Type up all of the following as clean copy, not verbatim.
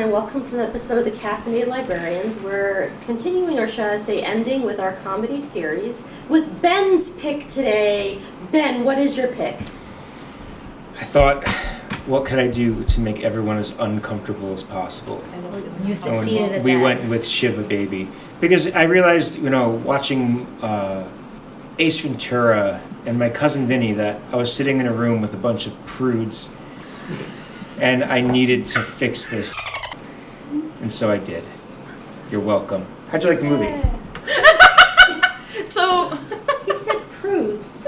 and welcome to an episode of the Caffeinated Librarians. We're continuing, or should I say ending, with our comedy series with Ben's pick today. Ben, what is your pick? I thought, what could I do to make everyone as uncomfortable as possible? You succeeded at We that. went with Shiva Baby. Because I realized, watching Ace Ventura and my cousin Vinny, that I was sitting in a room with a bunch of prudes and I needed to fix this. And so I did. You're welcome. How'd you like the movie? So He said prudes,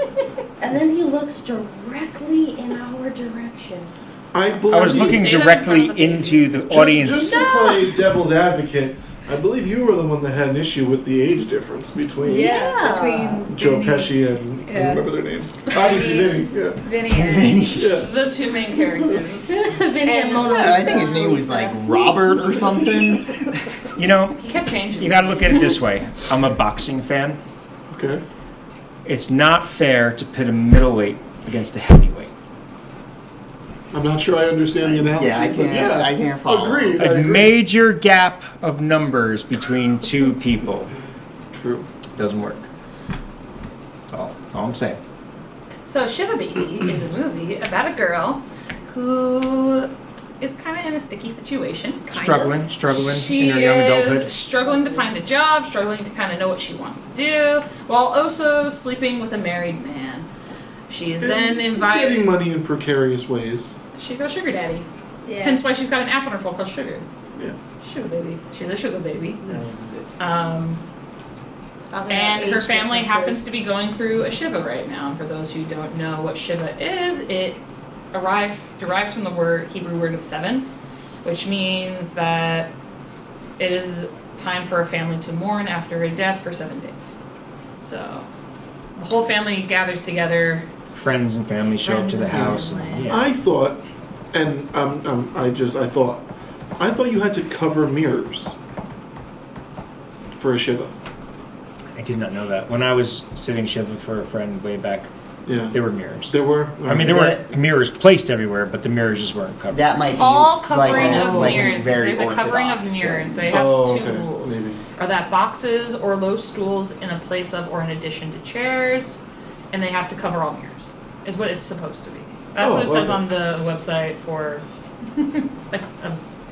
and then he looks directly in our direction. I was looking say that in directly front of the into the audience. Just to play devil's advocate, I believe you were the one that had an issue with the age difference between Between Joe Vinny- Pesci and I Yeah. don't remember their names. Obviously, Vinny. Yeah. Vinny and Yeah. the two main characters. Vinny and Mona I Lisa. I think his name was like Robert or something. He kept changing. You gotta look at it this way. I'm a boxing fan. Okay. It's not fair to pit a middleweight against a heavyweight. I'm not sure I understand the analogy. Yeah, I but can't- I can't follow. Agreed. I A agree. major gap of numbers between two people. True. Doesn't work. That's all I'm saying. So Shiva Baby is a movie about a girl who is kind of in a sticky situation. Struggling She in her young is adulthood. struggling to find a job, struggling to kind of know what she wants to do, while also sleeping with a married man. She is then Getting invited. money in precarious ways. She got a sugar daddy. Yeah. Hence why she's got an app on her phone called Sugar. Yeah. Sugar baby. She's a sugar baby. Talking about And her age family differences. happens to be going through a Shiva right now. And for those who don't know what Shiva is, it derives from the Hebrew word of 7, which means that it is time for a family to mourn after a death for 7 days. So the whole family gathers together. Friends and family show up Friends to the and house. family. And, yeah. I thought, and I thought you had to cover mirrors for a Shiva. I did not know that. When I was sitting Shiva for a friend way back, Yeah. there were mirrors. There were. I mean, there weren't mirrors placed everywhere, but the mirrors just weren't covered. That might be All covering like, of like a mirrors. very There's a covering of orthodox mirrors. thing. They have Oh, two okay. rules. Maybe. Are that boxes or low stools in a place of or in addition to chairs, and they have to cover all mirrors, is what it's supposed to be. That's Oh, what it says okay. on the website for.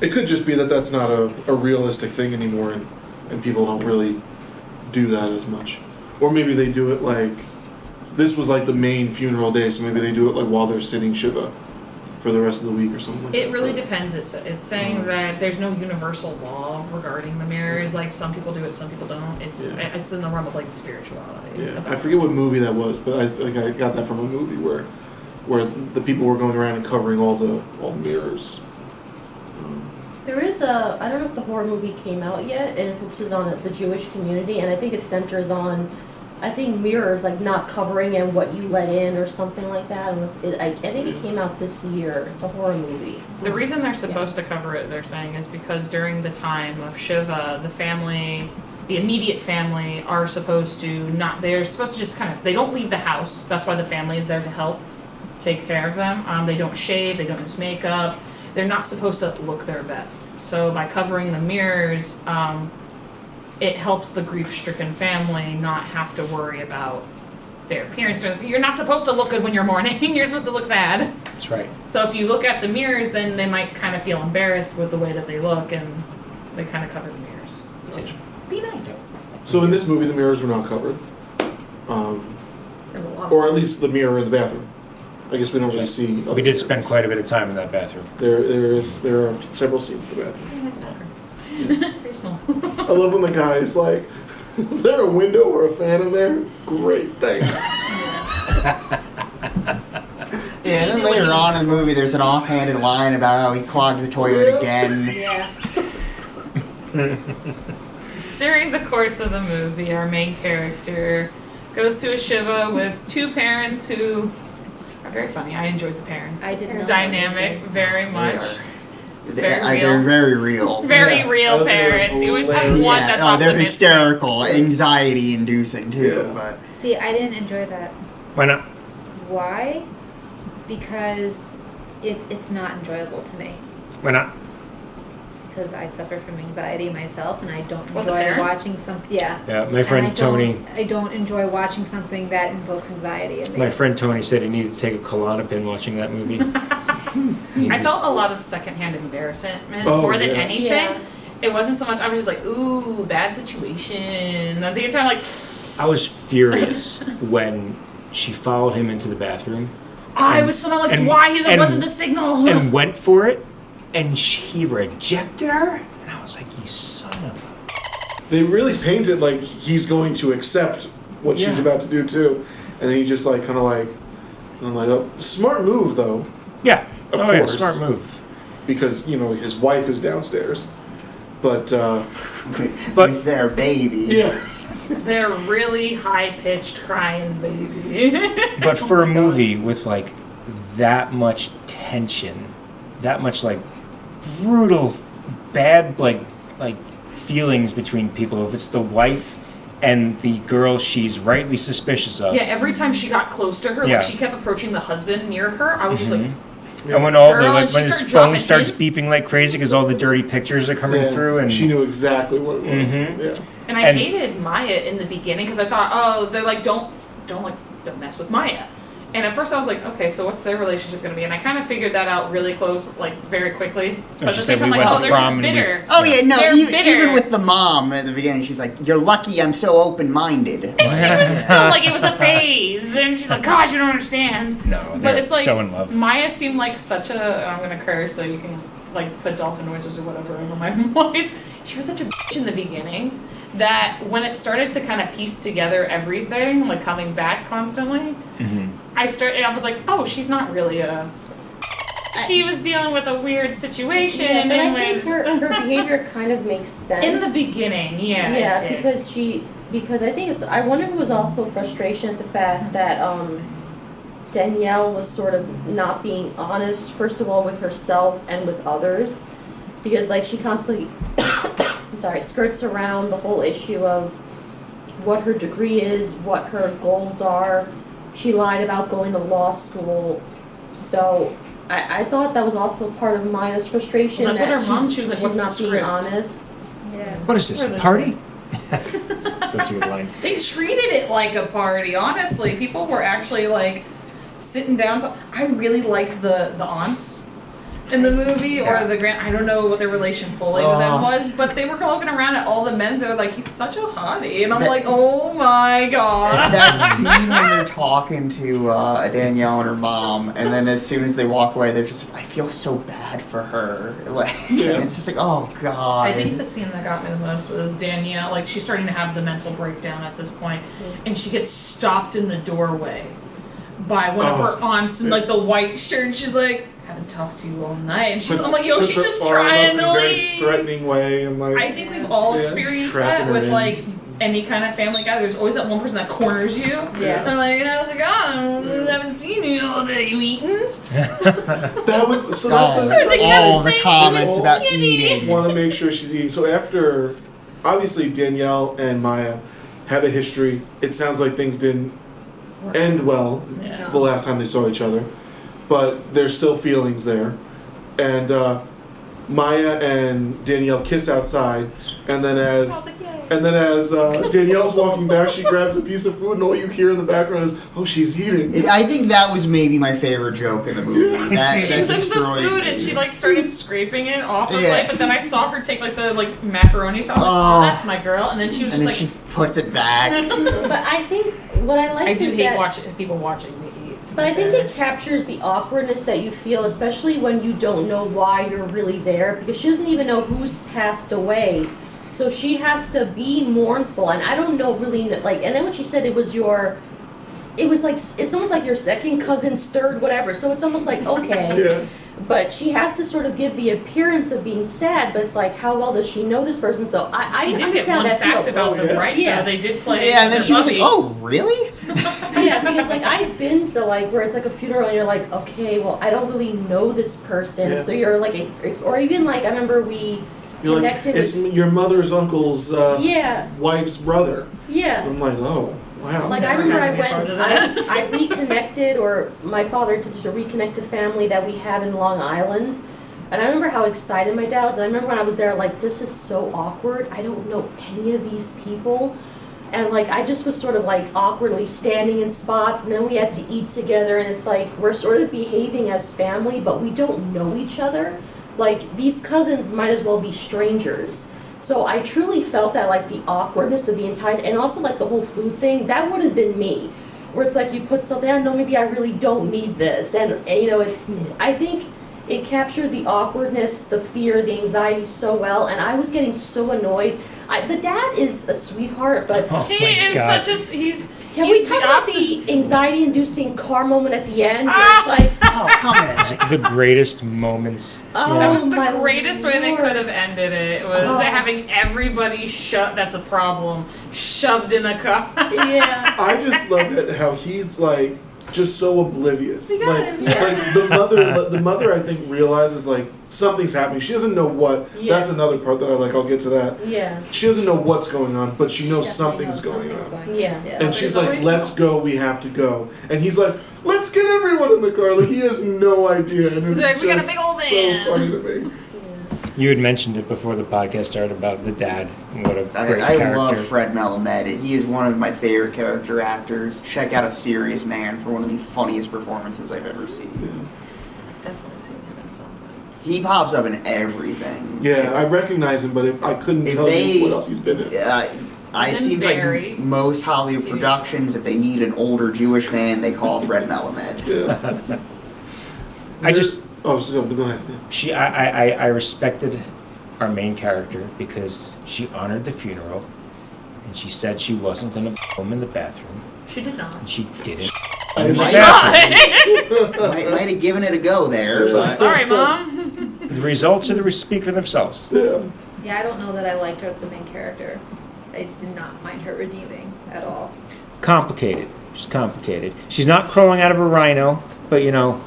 It could just be that that's not a realistic thing anymore, and people don't really do that as much. Or maybe they do it like, this was like the main funeral day, so maybe they do it like while they're sitting Shiva for the rest of the week or something like It that. really But- depends. It's saying that there's no universal law regarding the mirrors. Like some people do it, some people don't. It's in the realm of like spirituality. Yeah, I forget what movie that was, but I got that from a movie where the people were going around and covering all the mirrors. There is I don't know if the horror movie came out yet, and it focuses on the Jewish community, and I think it centers on, I think, mirrors, like not covering and what you let in or something like that. I think it came out this year. It's a horror movie. The reason they're supposed to cover it, they're saying, is because during the time of Shiva, the immediate family are supposed to they're supposed to just they don't leave the house. That's why the family is there to help take care of them. They don't shave, they don't use makeup. They're not supposed to look their best. So by covering the mirrors, it helps the grief-stricken family not have to worry about their appearance. You're not supposed to look good when you're mourning. You're supposed to look sad. That's right. So if you look at the mirrors, then they might kind of feel embarrassed with the way that they look, and they kind of cover the mirrors too. Be nice. So in this movie, the mirrors were not covered, There's a lot. or at least the mirror in the bathroom. I guess we don't really see. We did spend quite a bit of time in that bathroom. There are several scenes in the bathroom. Very nice bathroom. Very small. I love when the guy is like, "Is there a window or a fan in there?" Great, thanks. Yeah, and then later on in the movie, there's an offhanded line about how he clogged the toilet again. Yeah. During the course of the movie, our main character goes to a Shiva with two parents who are very funny. I enjoyed the parents. I did not. Dynamic, very much. They're very real. Very Yeah. real Oh, they're parents. You always have hilarious. one that's they're optimistic. hysterical, anxiety-inducing too. Yeah. But See, I didn't enjoy that. Why not? Why? Because it's not enjoyable to me. Why not? because I suffer from anxiety myself, and I don't What, the enjoy parents? watching something. Yeah. Yeah, my And friend Tony. I don't enjoy watching something that invokes anxiety in me. My friend Tony said he needed to take a Klonopin watching that movie. He I was- felt a lot of secondhand embarrassment Oh, more than yeah. anything. Yeah. It wasn't so much. I was just like, ooh, bad situation. The entire like, I was furious when she followed him into the bathroom I was so like, and- why there and- wasn't the signal? and went for it, and he rejected her, and I was like, you son of a... They really paint it like he's going to accept what she's Yeah. about to do too, and then he just like kind of like, and I'm like, oh, smart move though, Yeah. Of Oh, yeah, course. smart move. because you know his wife is downstairs, but But- With their baby. yeah, They're really high-pitched crying baby. But for Oh a my God. movie with, like, that much tension, that much, like, brutal, bad, like feelings between people, if it's the wife and the girl she's rightly suspicious of. Yeah, every time she got close to her, Yeah. like she kept approaching the husband near her, I was just like, Mhm. And when all the Girl, like and she when his started phone dropping starts hints. beeping like crazy because all the dirty pictures are coming yeah, through, and she knew exactly what it was. Mhm. Yeah. and I And- hated Maya in the beginning because I thought, oh, they're like, don't mess with Maya. And at first I was like, okay, so what's their relationship going to be? And I kind of figured that out really close, like very quickly. But at she the said same time, we like, went oh, to they're just prom and we- bitter. Oh yeah, no. They're bitter. Even with the mom at the beginning, she's like, "You're lucky I'm so open-minded." And she was still like, it was a phase. And she's like, God, you don't understand. no, But they're it's like, so in love. Maya seemed like such a, I'm going to curse so you can like put dolphin noises or whatever over my voice. She was such a bitch in the beginning that when it started to kind of piece together everything, like coming back constantly, Mhm. I was like, oh, she's not really a. She was dealing with a weird situation. Yeah, but I and think was- her behavior kind of makes sense. in the beginning, yeah. Yeah, it did. because I think I wonder if it was also frustration at the fact that Danielle was sort of not being honest, first of all, with herself and with others. Because like she constantly I'm sorry, skirts around the whole issue of what her degree is, what her goals are. She lied about going to law school. So I thought that was also part of Maya's frustration. Well, that's what that her mom- she's- she was like, she's "What's the not being script?" honest. Yeah. What is this? A party? Such a good line. They treated it like a party, honestly. People were actually like sitting down to I really liked the aunts in the movie Yeah. or the grand I don't know what their relation fully with them Oh. was, but they were looking around at all the men, they were like, he's such a hottie. And I'm That- like, oh my god. That scene when they're talking to Danielle and her mom, and then as soon as they walk away, they're just like, I feel so bad for her. Like, Yeah. it's just like, oh god. I think the scene that got me the most was Danielle, like she's starting to have the mental breakdown at this point, and she gets stopped in the doorway by one of her aunts in like the white shirt. She's like, haven't talked to you all night, and she's, I'm like, yo, Puts she's her just arm trying up in to a very leave. threatening way, and like I think we've all Yeah. experienced Trapping that her with in. like any kind of family guy. There's always that one person that corners you. Yeah. They're like, how's it going? I haven't seen you all day. You eating? that was so. Oh, That's They kept all the saying she comments was about skinny. eating. want to make sure she's eating. So after, obviously Danielle and Maya have a history. It sounds like things didn't end well Yeah. the last time they saw each other, but there's still feelings there. And Maya and Danielle kiss outside, and then I was as like, yay. Danielle's walking back, she grabs a piece of food, and all you hear in the background is, "Oh, she's eating." I think that was maybe my favorite joke in the movie. That She that took the destroyed food me. and she like started scraping it off her Yeah. plate, but then I saw her take like the macaroni sauce. Oh. Oh, that's my girl. And then she was And just then like, she puts it back. But I think what I like I do is hate that people watching me eat. to But be I think fair. it captures the awkwardness that you feel, especially when you don't know why you're really there, because she doesn't even know who's passed away. So she has to be mournful, and I don't know really, like, and then when she said it was like, it's almost like your second cousin's third whatever, so it's almost like, okay. Yeah. But she has to sort of give the appearance of being sad, but it's like, how well does she know this person? So I She did get understand one that fact feels. about them, yeah. right? Yeah. They did play. Yeah, and then the she was like, puppy. oh, really? Yeah, because like I've been to like where it's like a funeral and you're like, okay, well I don't really know this person, Yeah. so you're like, or even like I remember we You're like, connected it's with, your mother's uncle's yeah, wife's brother. yeah. I'm like, oh, wow. Like I Never remember I had to be a part went, of that. I reconnected, or my father did to reconnect a family that we have in Long Island. And I remember how excited my dad was. And I remember when I was there, like, this is so awkward. I don't know any of these people. And, like, I just was sort of, like, awkwardly standing in spots. And then we had to eat together. And it's like, we're sort of behaving as family, but we don't know each other. Like, these cousins might as well be strangers. So I truly felt that, like, the awkwardness of the entire, and also, like, the whole food thing, that would have been me. Where it's like, you put something, I know, maybe I really don't need this. And you know, I think it captured the awkwardness, the fear, the anxiety so well, and I was getting so annoyed. The dad is a sweetheart, but He is God. such a, he's, can he's we talk the about opposite. the anxiety-inducing car moment at the end? Where it's like, Oh, come on. The greatest moments. oh, That was my the greatest way they Lord. could have ended it. It was Oh. having everybody that's a problem, shoved in a car. Yeah. I just love it how he's like just so oblivious. We got Like, him. like the mother I think realizes like something's happening. She doesn't know what. Yeah. That's another part that I like. I'll get to that. Yeah. She doesn't know what's going on, but she knows Definitely something's knows going on. something's going Yeah. Yeah. And she's There's like, always "Let's hope. go. We have to go." And he's like, "Let's get everyone in the car." Like he has no idea, and it's He's like, "We got a just big old so van." funny to me. You had mentioned it before the podcast started about the dad and what a great I character. love Fred Melamed. He is one of my favorite character actors. Check out A Serious Man for one of the funniest performances I've ever seen. Definitely seen him in something. He pops up in everything. Yeah, I recognize him, but if I couldn't If tell they, you what else he's been in. It in seems Barry. like most Hollywood TV. productions, if they need an older Jewish man, they call Fred Melamed. Yeah. I just Oh, so go ahead. Yeah. I respected our main character because she honored the funeral, and she said she wasn't gonna home in the bathroom, She did not. and she didn't. I in the might- bathroom. Might have given it a go there, but Sorry, Mom. The results of the speak for themselves. Yeah. Yeah, I don't know that I liked her, the main character. I did not find her redeeming at all. Complicated. She's complicated. She's not crawling out of a rhino, but you know,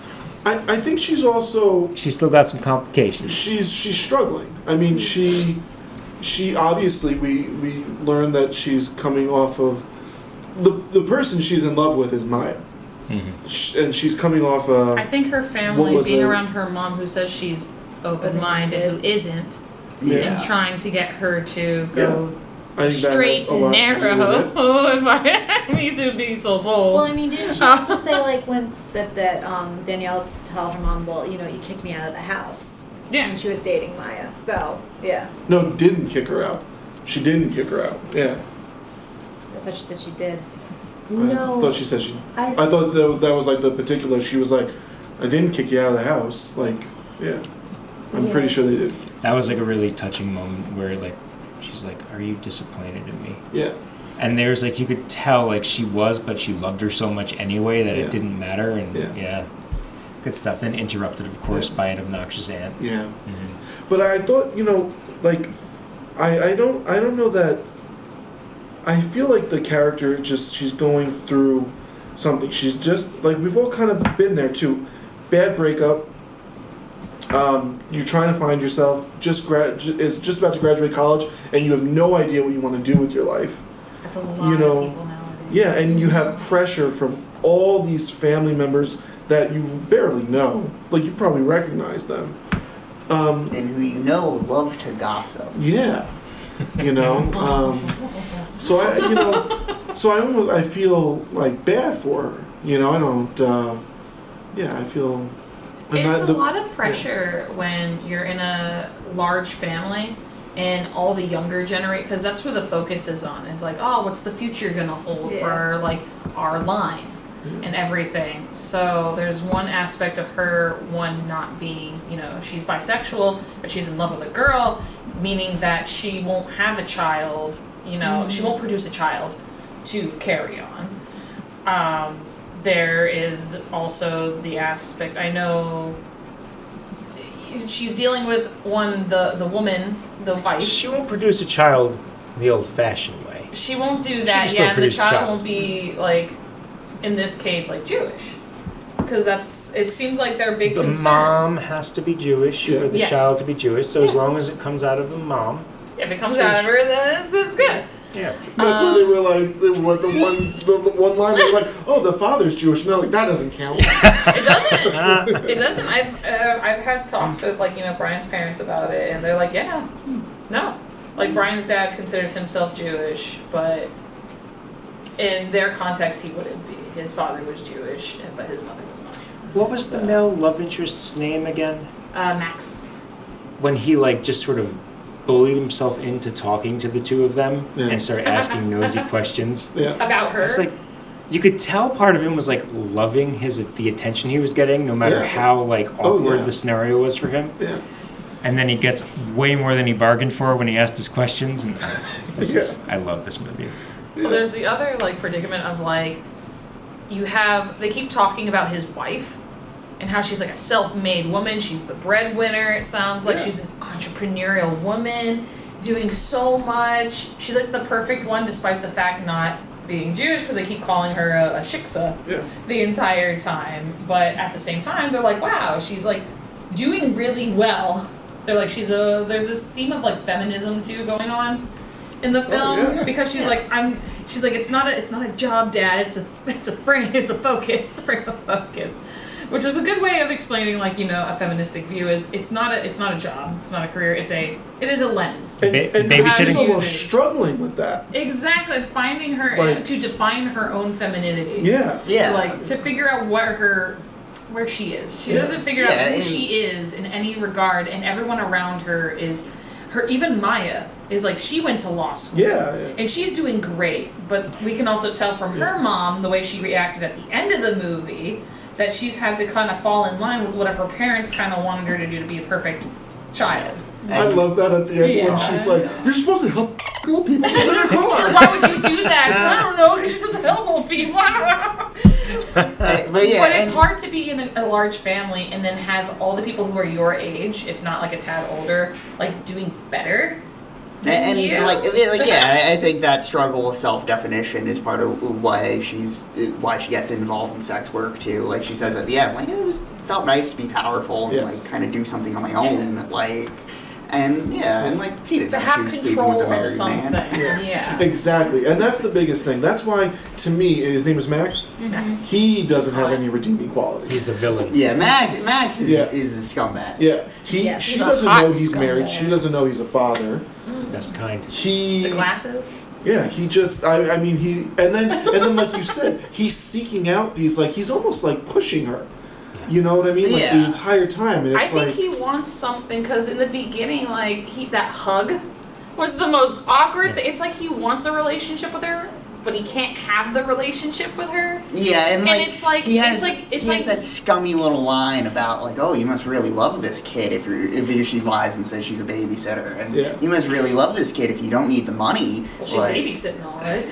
I think she's also she's still got some complications. she's struggling. I mean, she obviously we learned that she's coming off of the person she's in love with is Maya, and she's coming off I think her What family, was being it? around her mom who says she's open-minded, who isn't, Yeah. and trying to get her to go I think that straight has a lot and to do narrow. with it. If I used to be so bold. Well, I mean, didn't she also say like when that Danielle tell her mom, well, you know, you kicked me out of the house yeah. when she was dating Maya. So yeah, No, didn't kick her out. She didn't kick her out. Yeah. I thought she said she did. I No. thought she said she. I thought that was like the particular. She was like, I didn't kick you out of the house. Like, yeah. I'm Yeah. pretty sure they did. That was like a really touching moment where like she's like, "Are you disappointed in me?" Yeah. And there's like you could tell like she was, but she loved her so much anyway that Yeah. it didn't matter. And Yeah. yeah, good stuff. Then interrupted, of course, Yeah. by an obnoxious aunt. Yeah. Mhm. But I thought, like, I don't know that. I feel like the character she's going through something. She's just like we've all kind of been there too. Bad breakup. You're trying to find yourself. Is just about to graduate college, and you have no idea what you want to do with your life. That's a lot You know, of people nowadays. Yeah, and you have pressure from all these family members that you barely know. Like you probably recognize them. and who you know love to gossip. Yeah, so I feel like bad for her. I don't. I feel. It's a lot of pressure when you're in a large family and all the younger generation, because that's where the focus is on. Is like, oh, what's the future gonna hold for like our line and everything. So there's one aspect of her, one not being, she's bisexual, but she's in love with a girl, meaning that she won't have a child. She won't produce a child to carry on. There is also the aspect, I know she's dealing with the woman, the wife. She won't produce a child the old-fashioned way. She won't do She that, can still and the produce a child child. won't be like, in this case, like Jewish, because it seems like their big The concern. mom has to be Jewish for the Yes. child to be Jewish. So as long as it comes out of the mom, If it comes out of her, then it's good. Yeah. That's where they were like, the one line they were like, oh, the father's Jewish. And they're like, that doesn't count. It doesn't. It doesn't. I've had talks with Brian's parents about it, and they're like, yeah, no. Like Brian's dad considers himself Jewish, but in their context, he wouldn't be. His father was Jewish, but his mother was not. What was the male love interest's name again? Max. When he just sort of bullied himself into talking to the two of them and started asking nosy questions. Yeah. About her. It's you could tell part of him was loving the attention he was getting, no matter how awkward the scenario was for him. Yeah. And then he gets way more than he bargained for when he asked his questions. And I love this movie. Well, there's the other predicament of they keep talking about his wife and how she's a self-made woman. She's the breadwinner. It sounds like she's an entrepreneurial woman doing so much. She's the perfect one, despite the fact not being Jewish, because they keep calling her a shiksa the entire time. But at the same time, they're wow, she's doing really well. They're there's this theme of feminism too going on in the film, because she's it's not a job, Dad. It's a frame. It's a focus. It's a frame of focus, which was a good way of explaining a feministic view is it's not a job. It's not a career. It is a lens. And babysitting. she's almost struggling with that. Exactly, finding her to define her own femininity. Yeah. Yeah. To figure out where she is. She doesn't figure out who she is in any regard, and everyone around her is her. Even Maya is she went to law school. Yeah. And she's doing great, but we can also tell from her mom, the way she reacted at the end of the movie, that she's had to kind of fall in line with what her parents kind of wanted her to do to be a perfect child. I love that at the end when she's you're supposed to help old people in their car. Why would you do that? I don't know, because you're supposed to help old people. But it's hard to be in a large family and then have all the people who are your age, if not a tad older, doing better. And you. I think that struggle of self-definition is part of why she gets involved in sex work too. She says at the end, it felt nice to be powerful and kind of do something on my own, and she didn't know she was sleeping with a married man. Yeah. Exactly, and that's the biggest thing. That's why, to me, his name is Max. Max. He doesn't have any redeeming qualities. He's the villain. Yeah, Max is a scumbag. Yeah, she doesn't know he's married. She doesn't know he's a father. Best kind. The glasses. Yeah, he just. I mean, and then like you said, he's seeking out these he's almost pushing her. You know what I mean? The entire time. And it's I think he wants something, because in the beginning, that hug was the most awkward thing. It's he wants a relationship with her, but he can't have the relationship with her. Yeah, and it's he has that scummy little line about oh, you must really love this kid if she lies and says she's a babysitter, and you must really love this kid if you don't need the money. Well, she's babysitting all right.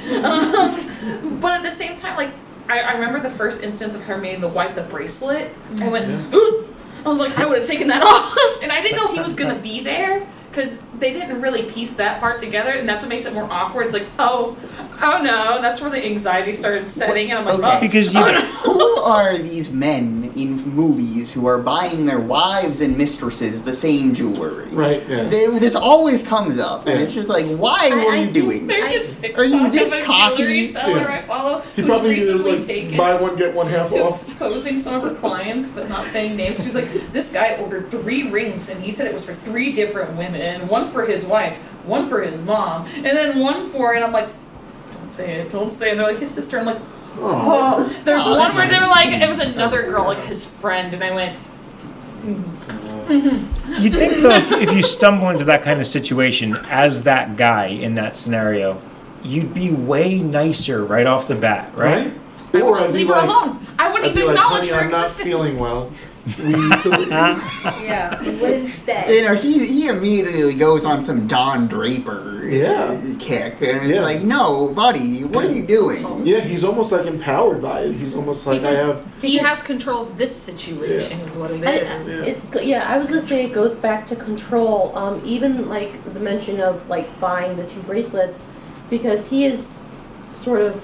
But at the same time, I remember the first instance of her making the bracelet. I went, I was I would have taken that off. And I didn't know he was going to be there, because they didn't really piece that part together, and that's what makes it more awkward. It's oh no, that's where the anxiety started setting in. I'm because who are these men in movies who are buying their wives and mistresses the same jewelry? Right. Yeah. This always comes up, and it's just why were you doing this? Are you this cocky? I follow. He probably was buy one get one half off. Exposing some of her clients, but not saying names. She's this guy ordered 3 rings, and he said it was for 3 different women. And one for his wife, one for his mom, and then one for, and I'm don't say it. And they're his sister. I'm oh. There's one where they were it was another girl, his friend, and I went, You'd think, though, if you stumble into that kind of situation as that guy in that scenario, you'd be way nicer right off the bat, right? I would just leave her alone. I wouldn't even acknowledge her I'm existence. not feeling well. We need to leave. Yeah, it wouldn't stay. He immediately goes on some Don Draper kick, and it's no, buddy, what are you doing? Yeah, he's almost empowered by it. He's almost He has control of this situation, is what it is. I was gonna say it goes back to control. Even the mention of buying the 2 bracelets, because he is sort of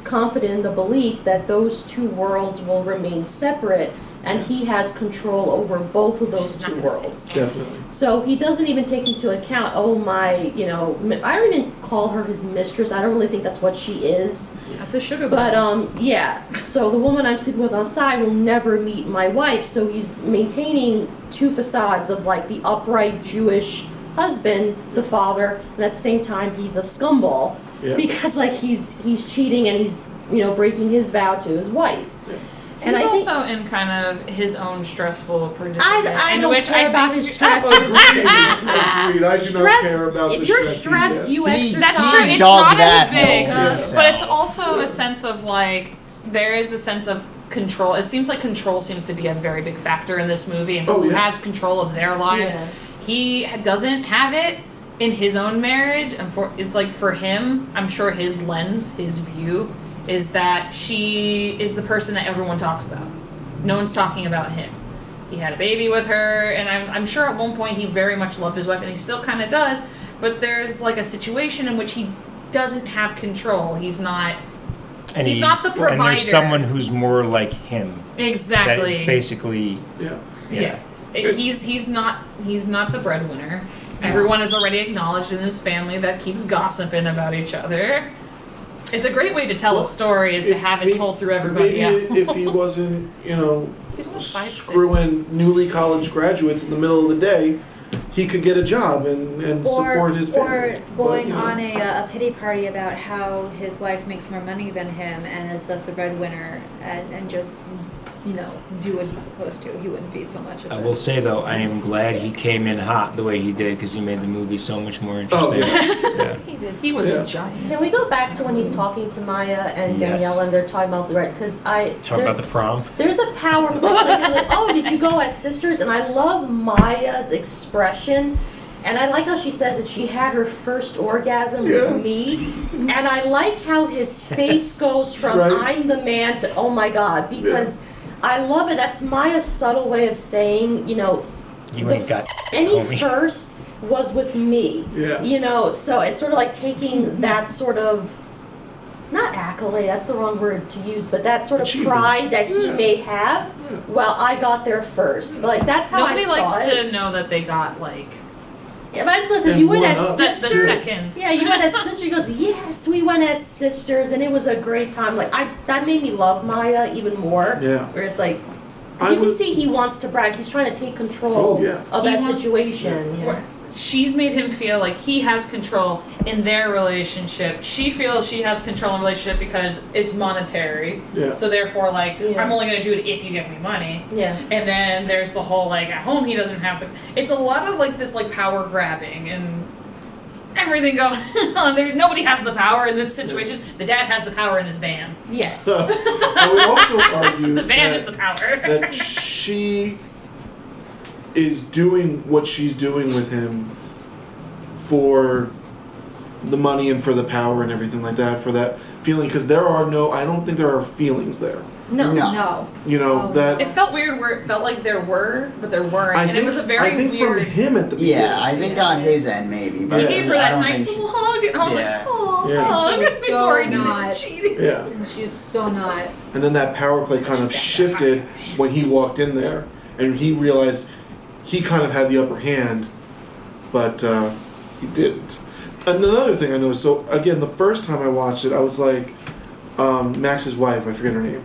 confident in the belief that those 2 worlds will remain separate, and he has control over both of those two worlds. Definitely. So he doesn't even take into account, oh my, you know, I don't even call her his mistress. I don't really think that's what she is. That's a sugar. But yeah. So the woman I'm sleeping with on side will never meet my wife. So he's maintaining two facades of like the upright Jewish husband, the father, and at the same time he's a scumball because like he's cheating and he's, you know, breaking his vow to his wife. And he's also in kind of his own stressful predicament. I don't care about his stress. Agreed. I do not care about if the you're stress. stressed, you exercise. That's true. It's Dog not that as big, whole but it's also a sense of like there is a sense of control. It seems like control seems to be a very big factor in this movie, and who has control of their life. Yeah. He doesn't have it in his own marriage, and it's like for him, I'm sure his lens, his view, is that she is the person that everyone talks about. No one's talking about him. He had a baby with her, and I'm sure at one point he very much loved his wife, and he still kind of does, but there's like a situation in which he doesn't have control. He's not the provider. And there's someone who's more like him. Exactly. That is basically... Yeah. He's not the breadwinner. Everyone has already acknowledged in his family that keeps gossiping about each other. It's a great way to tell a story is to have it told through everybody else. Maybe if he wasn't, you know, screwing newly college graduates in the middle of the day, he could get a job and support his family. Or going on a pity party about how his wife makes more money than him and is thus the breadwinner and just, you know, do what he's supposed to. He wouldn't be so much of I will say, though, I am glad he came in hot the way he did because he made the movie so much more interesting. He did. He was a giant. Can we go back to when he's talking to Maya and Danielle and they're talking about the right? Because talking about the prom. There's a power play. Like, oh, did you go as sisters? And I love Maya's expression. And I like how she says that she had her first orgasm with me. And I like how his face goes from I'm the man to oh my God. Because I love it. That's Maya's subtle way of saying, you know, first was with me. Yeah. You know, so it's sort of like taking that sort of, not accolade, that's the wrong word to use, but that sort of pride that he may have. Well, I got there first. Like, that's how Nobody I saw it. likes to know that they got, like... Yeah, but I just love you went as sisters. The seconds. Yeah, you went as sisters. He goes, yes, we went as sisters, and it was a great time. Like that made me love Maya even more. Yeah. Where it's like, you can see he wants to brag. He's trying to take control of that situation. Yeah. She's made him feel like he has control in their relationship. She feels she has control in the relationship because it's monetary. Yeah. So therefore, like, I'm only going to do it if you give me money. Yeah. And then there's the whole, like, at home he doesn't have the... It's a lot of, like, this, like, power grabbing and everything going on. Nobody has the power in this situation. The dad has the power in his van. Yes. I would also argue the van is the power. that she... is doing what she's doing with him for the money and for the power and everything like that, for that feeling, because I don't think there are feelings there. No. You know, that... It felt weird where it felt like there were, but there weren't. It was a very weird... I think from him at the beginning. Yeah, I think on his end maybe. But he gave her that nice little hug, and I was like, oh, hug, before he did cheating. Yeah. And she's so not... And then that power play kind of shifted when he walked in there, and he realized he kind of had the upper hand, but he didn't. And another thing I noticed, so again, the first time I watched it, I was like, Max's wife, I forget her name,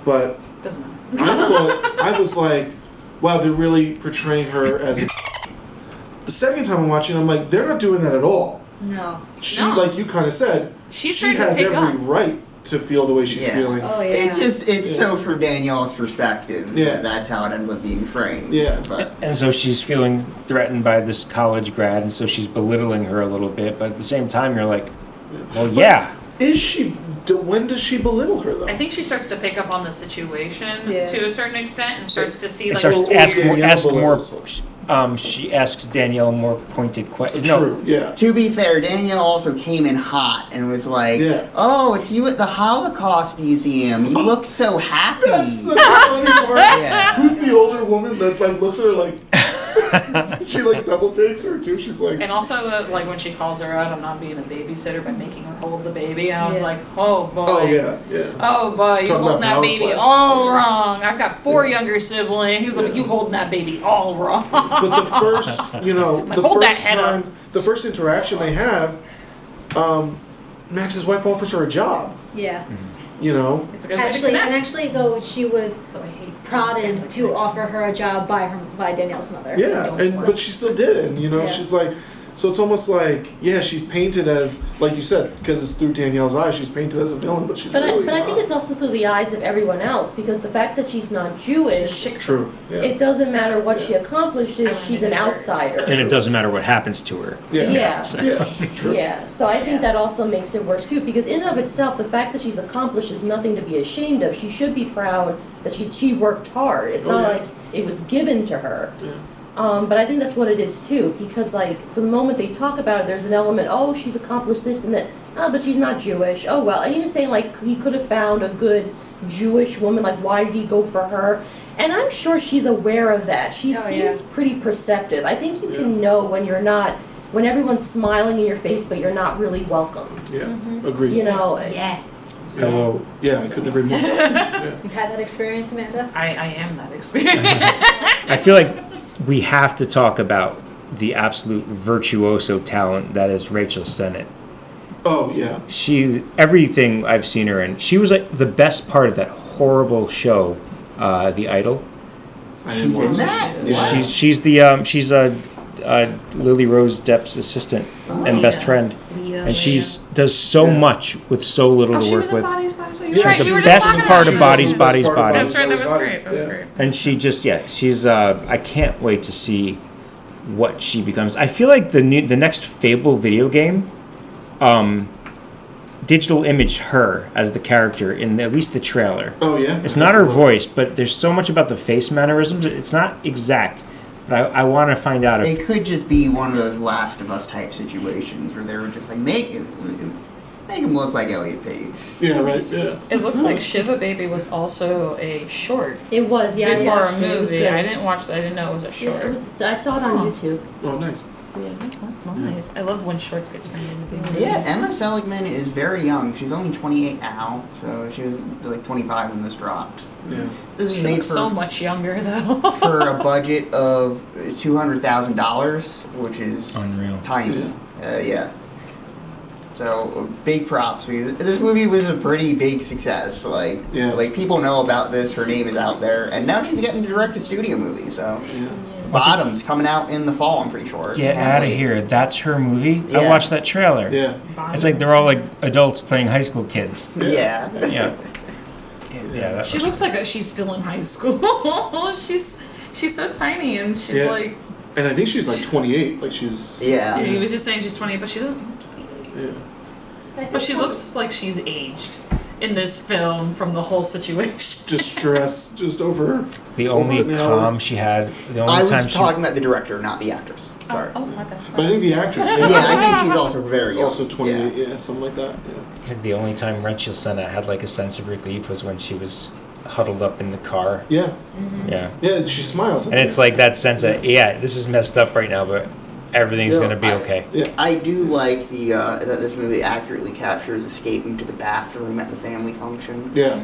but doesn't matter. I was like, wow, they're really portraying her as a... The second time I'm watching, I'm like, they're not doing that at all. No. Like you kind of said, she has every right to feel the way she's feeling. Oh, yeah. It's so from Danielle's perspective. Yeah. That's how it ends up being framed. Yeah. But. And so she's feeling threatened by this college grad, and so she's belittling her a little bit, but at the same time you're like, well, yeah. Is she... When does she belittle her, though? I think she starts to pick up on the situation to a certain extent and starts to see... She asks Danielle more pointed questions. True, yeah. To be fair, Danielle also came in hot and was like, oh, it's you at the Holocaust Museum. You look so happy. That's such a funny part. Who's the older woman that like looks at her like... She like double takes her too. She's like, And also, like when she calls her out on not being a babysitter by making her hold the baby, I was Yeah. like, oh boy. oh yeah, yeah. Oh boy, you Talking holding about that power baby play. all wrong. I've got 4 Yeah. younger siblings. Yeah. Like, you holding that baby all wrong. But the first, Like, hold that head up. the first interaction they have, Max's wife offers her a job. Yeah. You know, It's a good way to Actually, connect. and actually, though, she was Though I hate prodded family to offer connections. her a job by Danielle's mother. yeah, don't want- but she still did it. And, Yeah. she's like, so it's almost like, yeah, she's painted as, like you said, because it's through Danielle's eyes, she's painted as a villain, but she's But really I think not. it's also through the eyes of everyone else, because the fact that she's not Jewish, True. Yeah. it doesn't matter what she Yeah. accomplishes, she's an outsider. And it doesn't matter what happens to her. yeah. Yeah. Yeah. True. Yeah, so I think Yeah. that also makes it worse too, because in and of itself, the fact that she's accomplished is nothing to be ashamed of. She should be proud that she worked hard. It's Oh, not yeah. like it was given to her. Yeah. But I think that's what it is too, because like from the moment they talk about it, there's an element, oh, she's accomplished this and that, oh, but she's not Jewish. Oh well, and even saying like he could have found a good Jewish woman, like why did he go for her? And I'm sure she's aware of that. She Oh, seems yeah. pretty perceptive. I think you Yeah. can know when you're not, when everyone's smiling in your face, but you're not really welcome. Yeah. Mhm. Agreed. You know. Yeah. Yeah, well, yeah, I couldn't agree more. Yeah. You've had that experience, Amanda? I am that experience. I feel like we have to talk about the absolute virtuoso talent that is Rachel Sennett. Oh yeah. Everything I've seen her in, she was like the best part of that horrible show, The Idol. I didn't She's in watch that? it. Yeah. She's Lily Rose Depp's assistant and best friend, and she's does so Yeah. much with so little Oh, to she work was in with. Bodies, Bodies, Bodies. She's Right, the we were just best talking part about of that. Bodies, Bodies, Best part of Bodies. That's right, that was Bodies, great. That was yeah. great. And she just she's I can't wait to see what she becomes. I feel like the next Fable video game, digital image her as the character in at least the trailer. Oh yeah. It's not her voice, but there's so much about the face mannerisms. It's not exact, but I want to find out if It could just be one of those Last of Us type situations where they were just like, make him look like Elliot Page. Yeah. Right. Yeah. It looks like Shiva Baby was also a short It was, yeah. before yes, a it was movie. good. I didn't watch that. I didn't know it was a Yeah, short. it was, I saw it on Oh. YouTube. Oh nice. Yeah. That's nice. I love when shorts get turned into movies. Yeah, Emma Seligman is very young. She's only 28 now, so she was like 25 when this dropped. Yeah. This She is made looks for so much younger though. for a budget of $200,000, which is unreal. tiny. Yeah. So big props because this movie was a pretty big success. Like, Yeah. like people know about this. Her name is out there, and now she's getting to direct a studio movie. So Yeah. Bottoms coming out in the fall. I'm pretty sure. Get Can't out of wait. here! That's her movie. I Yeah. watched that trailer. Yeah. It's like they're all like adults playing high school kids. Yeah. Yeah. Yeah. That She looks like she's still in high school. she's so tiny and she's Yeah. like. And I think she's like 28. Like she's. Yeah. He was just saying she's 20, but she doesn't. Yeah. But she looks like she's aged in this film from the whole situation. Just stress, just over. the only Over an hour. calm she had. The only I time was she. talking about the director, not the actress. Sorry. Oh my gosh. But I think the actress. Yeah, I think she's also very young. Also 28. Yeah. Something like that. Yeah. I think the only time Rachel Sennett had like a sense of relief was when she was huddled up in the car. Yeah. Yeah. Yeah. She smiles. And it's like that sense that this is messed up right now, but everything's No, gonna be I- okay. Yeah. I do like the that this movie accurately captures escaping to the bathroom at the family function. Yeah.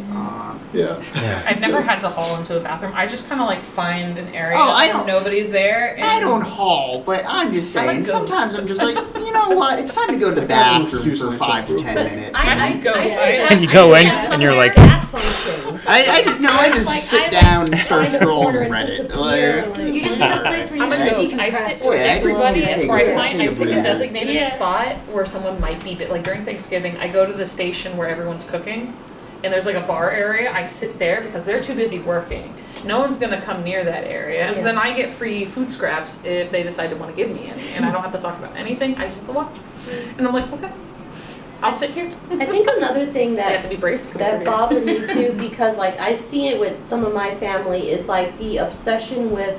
Yeah. Yeah. I've never had to haul into a bathroom. I just kind of like find an area Oh, I where don't- nobody's there. And I don't haul, but I'm just I'm a saying. ghost. Sometimes I'm just like, you know what? It's time to go to the I gotta bathroom excuse for myself 5 to real 10 quick. minutes. I go. And you go in and you're like- Staff functions. I just Like, sit I, like, down and start find a corner scrolling and Reddit. disappear, Like, like- You just have a place where you I'm a can ghost. I decompress. sit where Yeah, I just everybody need to is, take where I a- find take I a pick a breather. designated Yeah. spot where someone might be, like during Thanksgiving, I go to the station where everyone's cooking, and there's like a bar area. I sit there because they're too busy working. No one's gonna come near that area. Yeah. Then I get free food scraps if they decide to want to give me any, and I don't have to talk about anything. I just have to watch, and I'm like, okay, I'll sit here. I think another thing I have that to be brave to come over that here. bothered me too, because like I see it with some of my family, is like the obsession with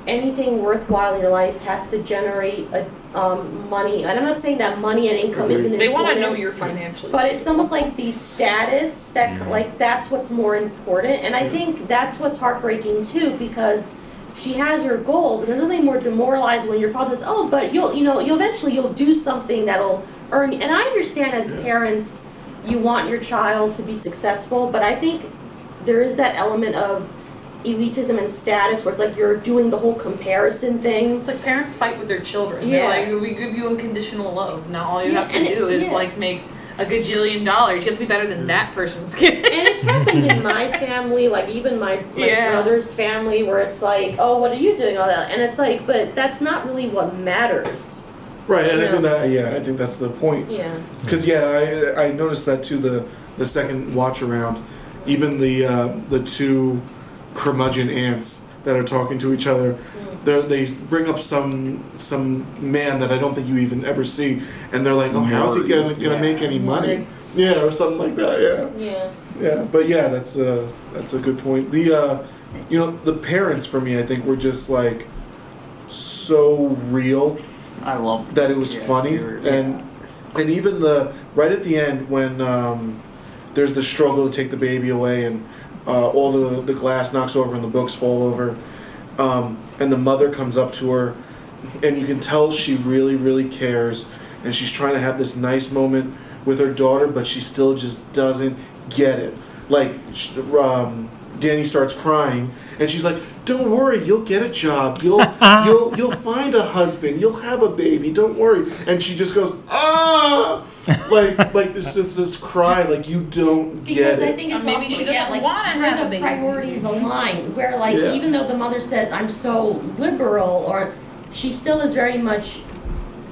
anything worthwhile in your life has to generate a money. And I'm not saying that money and income isn't They want to important, know you're financially. but it's stable. almost like the status that Mhm. like that's what's more important. And I think that's what's heartbreaking too, because she has her goals, and there's nothing more demoralizing when your father says, "Oh, but you'll eventually you'll do something that'll earn." And I understand as parents, you want your child to be successful, but I think there is that element of elitism and status where it's like you're doing the whole comparison thing. It's like parents fight with their children. Yeah. They're like, we give you unconditional love. Now all you Yeah, have to and do is yeah. like make a gajillion dollars. You have to be better than that person's kid. And it's happened in my family, like even my Yeah. brother's family, where it's like, "Oh, what are you doing?" All that, and it's like, but that's not really what matters. Right, and Yeah. I think that's the point. Yeah. Because I noticed that too. The second watch around, even the two curmudgeon ants that are talking to each other, they bring up some man that I don't think you even ever see, and they're like, "Oh, how's he gonna make any money?" Yeah, or something like that. Yeah. But yeah, that's a good point. The parents for me, I think, were just like so real. I love That it was funny, and even right at the end when there's the struggle to take the baby away, and all the glass knocks over and the books fall over, and the mother comes up to her, and you can tell she really, really cares, and she's trying to have this nice moment with her daughter, but she still just doesn't get it. Like Danny starts crying, and she's like, "Don't worry, you'll get a job. You'll find a husband. You'll have a baby. Don't worry." And she just goes, "Ah!" like it's just this cry, like you don't Because get I it. think it's Maybe also she doesn't like wanna where have a the baby. priorities align. Where like Yeah. even though the mother says I'm so liberal, or she still is very much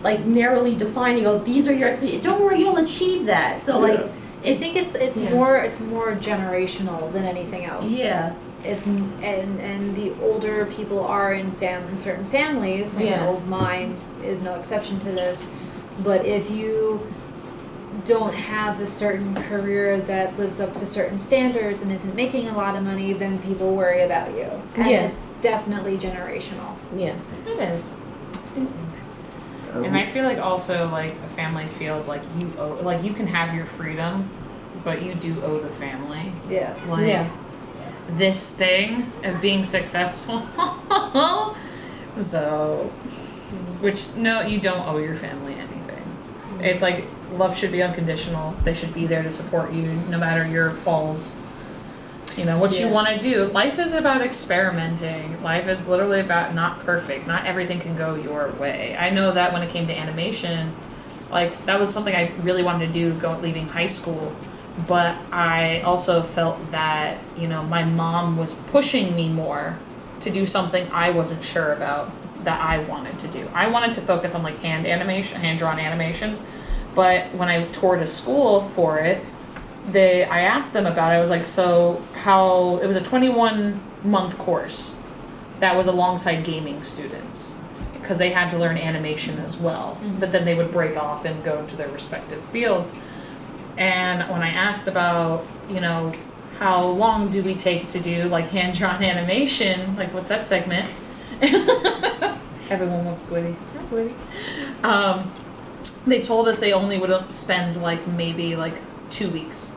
like narrowly defining. Oh, these are your. Don't worry, you'll achieve that. So like. Yeah. I think it's Yeah. more generational than anything else. Yeah. It's and the older people are in certain families, I Yeah. know mine is no exception to this, but if you don't have a certain career that lives up to certain standards and isn't making a lot of money, then people worry about you. And Yeah. it's definitely generational. Yeah. It is. It is. And I feel like also like a family feels like you owe, like you can have your freedom, but you do owe the family. Yeah. Like Yeah. this thing of being successful. So, which no, you don't owe your family anything. It's like love should be unconditional. They should be there to support you no matter your falls. You know, what you Yeah. want to do. Life is about experimenting. Life is literally about not perfect. Not everything can go your way. I know that when it came to animation, like that was something I really wanted to do leaving high school. But I also felt that, you know, my mom was pushing me more to do something I wasn't sure about that I wanted to do. I wanted to focus on like hand-drawn animations. But when I toured a school for it, I asked them about it. I was like, so how, it was a 21-month course that was alongside gaming students because they had to learn animation as well. Mhm. But then they would break off and go into their respective fields. And when I asked about, you know, how long do we take to do like hand-drawn animation, like what's that segment? Everyone loves Gwitty. Hi, Gwitty. They told us they only would spend like maybe like 2 weeks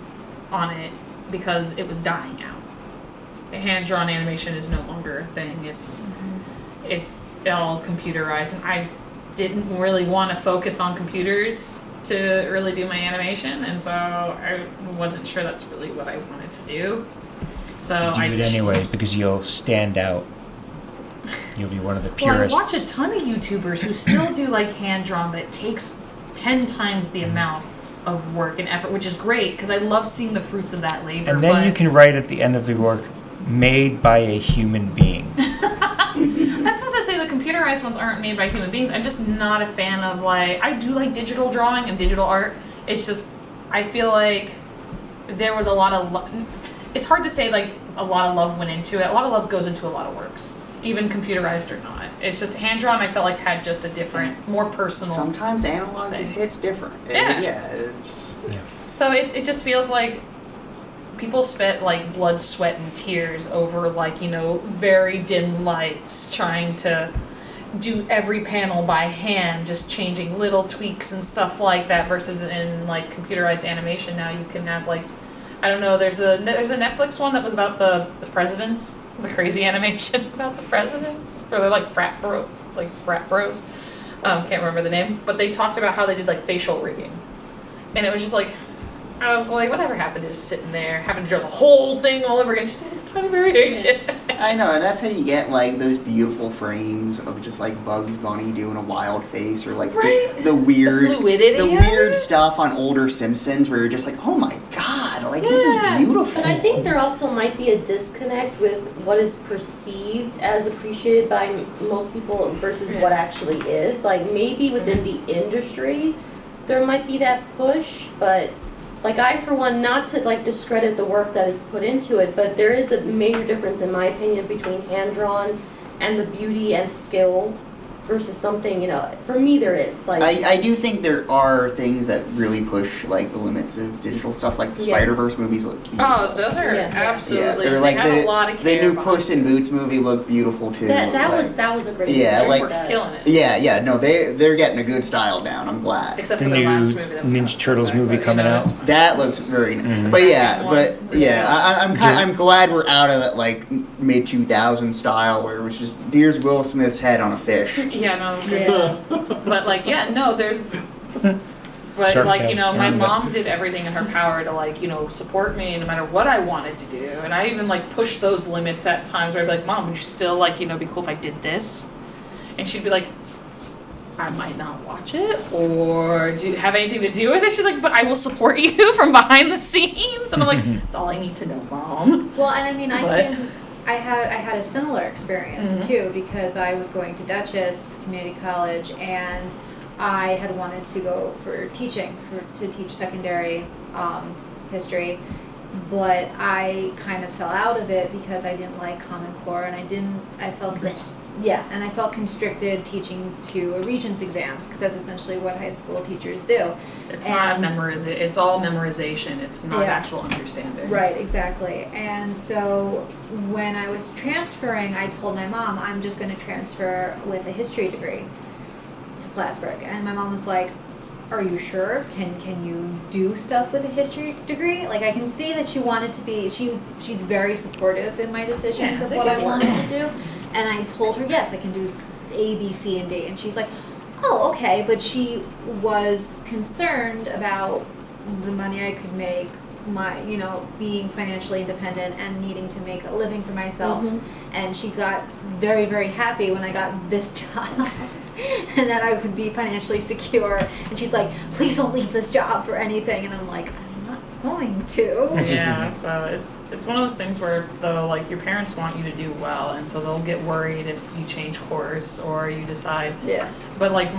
on it because it was dying out. Hand-drawn animation is no longer a thing. It's all computerized, and I didn't really want to focus on computers to really do my animation, and so I wasn't sure that's really what I wanted to do. So Do I it anyways because you'll stand out. You'll be one of the Well, I purists. watch a ton of YouTubers who still do like hand-drawn, but it takes 10 times the amount of work and effort, which is great because I love seeing the fruits of that labor. And then but you can write at the end of the work, made by a human being. That's not to say the computerized ones aren't made by human beings. I'm just not a fan of like, I do like digital drawing and digital art. It's just, I feel like there was a lot of, it's hard to say like a lot of love went into it. A lot of love goes into a lot of works, even computerized or not. It's just hand-drawn, I felt like had just a different, more personal. Sometimes analog just hits different. Yeah. It's So it just feels like people spent like blood, sweat, and tears over like, you know, very dim lights, trying to do every panel by hand, just changing little tweaks and stuff like that, versus in like computerized animation now you can have like I don't know. There's a Netflix one that was about the presidents, the crazy animation about the presidents, where they're like frat bros. Can't remember the name, but they talked about how they did like facial rigging, and it was just like, I was like, whatever happened to just sitting there having to draw the whole thing all over again, just a tiny variation. I know, and that's how you get like those beautiful frames of just like Bugs Bunny doing a wild face, or like the weird, fluidity, the weird stuff on older Simpsons where you're just like, oh my god, like this is beautiful. But I think there also might be a disconnect with what is perceived as appreciated by most people versus what actually is. Like maybe within the industry, there might be that push, but. Like I, for one, not to like discredit the work that is put into it, but there is a major difference, in my opinion, between hand-drawn and the beauty and skill versus something, for me there is. Like I do think there are things that really push like the limits of digital stuff, like the Spider-Verse movies look beautiful. Oh, those are absolutely. Or like they have a lot of care the new Puss in Boots movie looked beautiful too. That was a great movie. DreamWorks killing it. Yeah, no, they're getting a good style down. I'm glad. Except The for the new last movie that was Ninja Turtles movie coming out. That looks very nice. Mm-hmm. But I'm glad we're out of it like mid 2000 style where it was just there's Will Smith's head on a fish. Yeah, no. But like, there's. But Shark like, Tank. my mom did everything in her power to like, support me no matter what I wanted to do. And I even like pushed those limits at times where I'd be like, Mom, would you still like, be cool if I did this? And she'd be like, I might not watch it or do you have anything to do with it. She's like, but I will support you from behind the scenes. And I'm like, that's all I need to know, Mom. Well, and I mean, I had a similar experience too, because I was going to Dutchess Community College and I had wanted to go for teaching, to teach secondary history, but I kind of fell out of it because I didn't like Common Core and I felt constricted teaching to a Regents exam because that's essentially what high school teachers do. It's not memorization. It's all memorization. It's not actual understanding. Right, exactly. And so when I was transferring, I told my mom, I'm just going to transfer with a history degree to Plattsburgh. And my mom was like, are you sure? Can you do stuff with a history degree? Like I can see that she wanted to be, she's very supportive in my decisions of what I wanted to do. And I told her, yes, I can do A, B, C, and D. And she's like, oh, okay. But she was concerned about the money I could make, being financially independent and needing to make a living for myself. And she got very, very happy when I got this job and that I would be financially secure. And she's like, please don't leave this job for anything. And I'm like, I'm not going to. Yeah, so it's one of those things where though, like your parents want you to do well, and so they'll get worried if you change course or you decide. Yeah. But like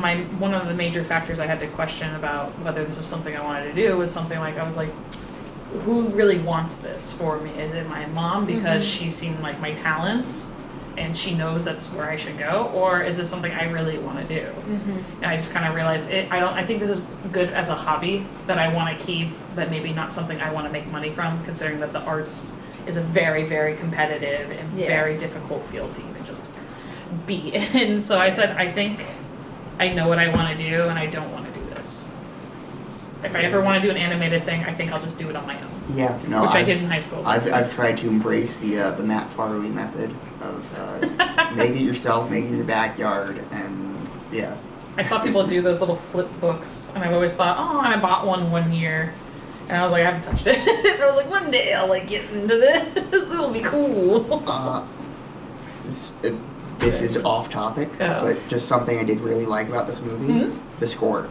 one of the major factors I had to question about whether this was something I wanted to do was something like I was like, who really wants this for me? Is it my mom because she's seen like my talents and she knows that's where I should go, or is this something I really want to do? And I just kind of realized I think this is good as a hobby that I want to keep, but maybe not something I want to make money from, considering that the arts is a very, very competitive and very difficult field to even just be in. So I said, I think I know what I want to do and I don't want to do this. If I ever want to do an animated thing, I think I'll just do it on my own. Yeah, no, which I did in high school. I've tried to embrace the Matt Farley method of make it yourself, make it in your backyard, and yeah. I saw people do those little flip books, and I've always thought, oh, I bought one year, and I was like, I haven't touched it. And I was like, one day I'll like get into this. It'll be cool. This is off topic, but just something I did really like about this movie: the score.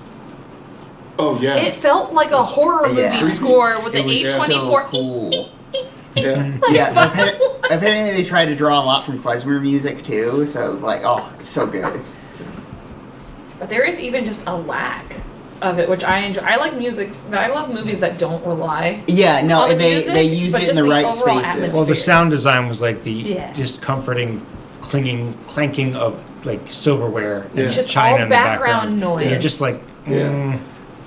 Oh yeah. It felt like a horror movie score with the A24. So cool. Apparently they tried to draw a lot from klezmer music too, so like, oh, it's so good. But there is even just a lack of it, which I enjoy. I like music. I love movies that don't rely. Yeah, no, on the they music, use it in the right spaces. Atmosphere. Well, the sound design was like the just comforting, clanking of like silverware and It's just china all in the background noise. And you're just like,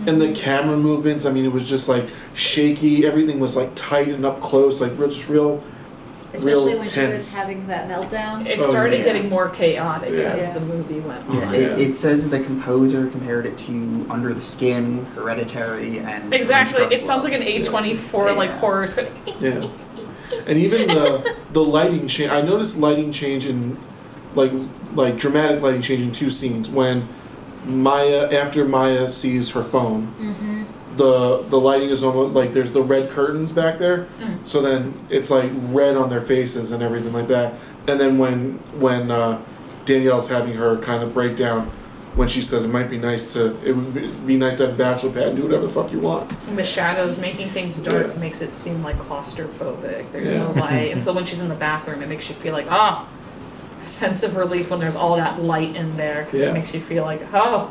And the camera movements, I mean, it was just like shaky. Everything was like tight and up close, like just real Especially when she tense. was having that meltdown. It Oh, started yeah. getting more chaotic Yeah. as the movie went on. Yeah, it says the composer compared it to Under the Skin, Hereditary, and Exactly. Construct It sounds Love. like an A24 like Yeah. horror script. Yeah. And even the lighting change. I noticed lighting change in like dramatic lighting change in two scenes when after Maya sees her phone. Mm-hmm. The lighting is almost like there's the red curtains back there, so then it's like red on their faces and everything like that. And then when Danielle's having her kind of breakdown, when she says it would be nice to have a bachelor pad and do whatever the fuck you want. And the shadows making things dark Yeah. makes it seem like claustrophobic. There's Yeah. no light. And so when she's in the bathroom, it makes you feel like, a sense of relief when there's all that light in there. Because Yeah. it makes you feel like, oh,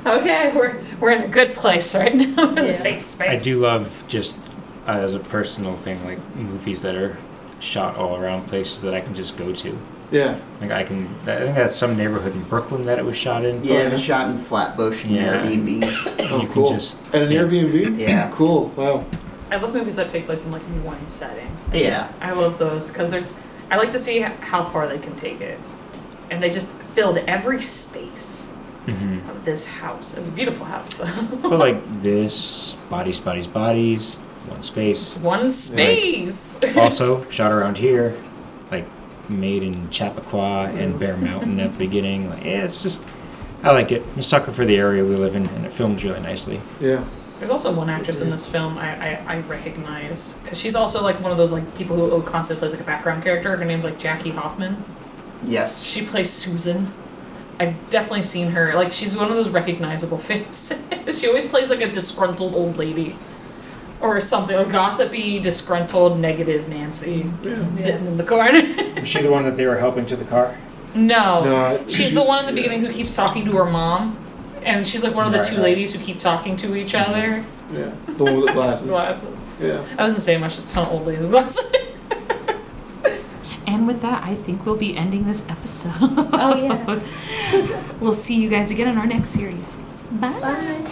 okay, we're in a good place right now, in Yeah. a safe space. I do love just as a personal thing, like movies that are shot all around places that I can just go to. Yeah. Like I think that's some neighborhood in Brooklyn that it was shot in. Yeah, it yeah. was shot in Flatbush in Yeah. Airbnb. Oh, You cool. can just And an Airbnb? Yeah. Cool. Wow. I love movies that take place in like one setting. Yeah. I love those because I like to see how far they can take it. And they just filled every space Mhm. of this house. It was a beautiful house, though. But like this, bodies, one space. One space. Also shot around here, like made in Chappaqua and Bear Mountain at the beginning. Like, yeah, it's just, I like it. I'm a sucker for the area we live in, and it films really nicely. Yeah. There's also one actress in this film I recognize because she's also like one of those like people who constantly plays like a background character. Her name's like Jackie Hoffman. Yes. She plays Susan. I've definitely seen her. Like she's one of those recognizable faces. She always plays like a disgruntled old lady. Or something, a gossipy, disgruntled, negative Nancy Yeah. sitting in the corner. Was she the one that they were helping to the car? No. No, She's the one in the beginning who keeps talking to her mom. And she's like one of the two Right. ladies who keep talking to each other. Yeah. The one with the glasses. Glasses. Yeah. I wasn't saying much, just a ton of old ladies with glasses. And with that, I think we'll be ending this episode. Oh, yeah. We'll see you guys again in our next series. Bye. Bye.